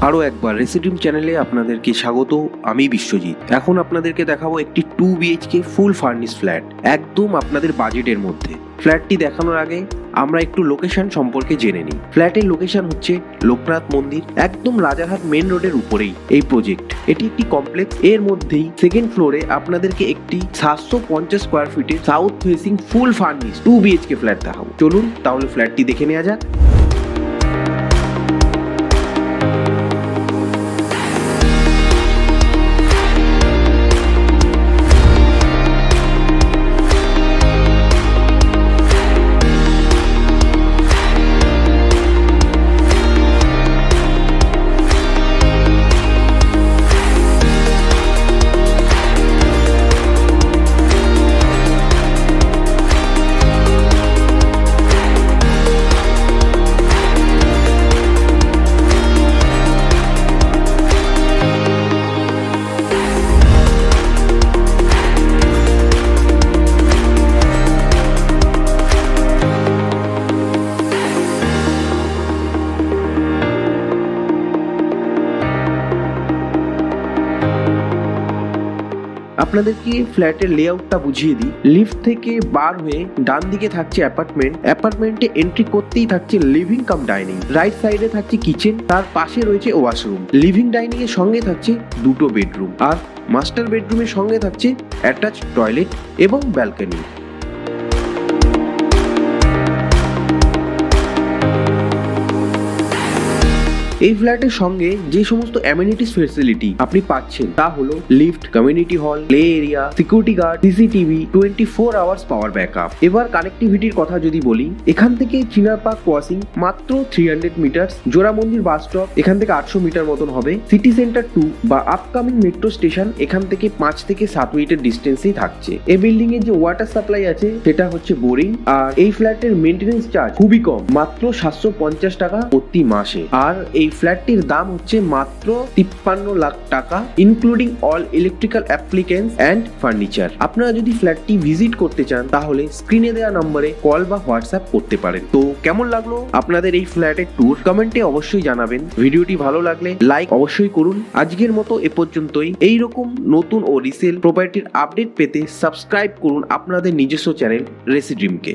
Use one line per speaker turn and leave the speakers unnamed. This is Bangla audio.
আরও একবার রেসিড্রিম চ্যানেলে আপনাদেরকে স্বাগত। আমি বিশ্বজিৎ। এখন আপনাদেরকে দেখাবো একটি 2 BHK ফুল ফার্নিশ ফ্ল্যাট, একদম আপনাদের বাজেটের মধ্যে। ফ্ল্যাটটি দেখানোর আগে আমরা একটু লোকেশন সম্পর্কে জেনে নিই। ফ্ল্যাটের লোকেশন হচ্ছে লোকনাথ মন্দির, একদম রাজারহাট মেন রোডের উপরেই এই প্রজেক্ট। এটি একটি কমপ্লেক্স, এর মধ্যেই সেকেন্ড ফ্লোরে আপনাদেরকে একটি 750 স্কোয়ার ফিটের সাউথ ফেসিং ফুল ফার্নিশ 2 BHK ফ্ল্যাট দেখাবো। চলুন তাহলে ফ্ল্যাটটি দেখে নেওয়া যাক। আপনাদেরকে ফ্ল্যাটের লেআউটটা বুঝিয়ে দিই। লিফট থেকে বার হয়ে ডান দিকে থাকছে অ্যাপার্টমেন্টে এন্ট্রি করতেই থাকছে লিভিং কাম ডাইনিং, রাইট সাইডে থাকছে কিচেন, তার পাশে রয়েছে ওয়াশরুম। লিভিং ডাইনিং এর সঙ্গে থাকছে দুটো বেডরুম, আর মাস্টার বেডরুমের সঙ্গে থাকছে অ্যাটাচ টয়লেট এবং ব্যালকনি। এই ফ্ল্যাটের সঙ্গে যে সমস্ত অ্যামেনিটিস ফেসিলিটি আপনি পাচ্ছেন তা হলো lift, community hall, play area, security guard, CCTV, 24 hours power backup. এবার কানেক্টিভিটির কথা যদি বলি, এখান থেকে চিনারপার্ক ক্রসিং মাত্র 300 মিটার, জোড়া মন্দির বাস স্টপ এখান থেকে 800 মিটার মতন হবে, সিটি সেন্টার 2 বা আপকামিং মেট্রো স্টেশন এখান থেকে 5 থেকে 7 মিনিটের ডিস্টেন্সেই থাকছে। এই বিল্ডিং এর যে ওয়াটার সাপ্লাই আছে সেটা হচ্ছে বোরিং, আর এই ফ্ল্যাটের মেইনটেনেন্স চার্জ খুবই কম, মাত্র 750 টাকা প্রতি মাসে। আর এই ফ্ল্যাটটির দাম হচ্ছে মাত্র 53 লাখ টাকা, including all electrical applicants and furniture. আপনারা যদি ফ্ল্যাটটি ভিজিট করতে চান তাহলে স্ক্রিনে দেওয়া নম্বরে কল বা হোয়াটসঅ্যাপ করতে পারেন। তো কেমন লাগলো আপনাদের এই ফ্ল্যাটের ট্যুর কমেন্টে অবশ্যই জানাবেন। ভিডিওটি ভালো লাগলে লাইক অবশ্যই করুন। আজকের মতো এ পর্যন্তই। এইরকম নতুন ও রিসেল প্রপার্টির আপডেট পেতে সাবস্ক্রাইব করুন আপনাদের নিজস্ব চ্যানেল রেসিড্রিমকে।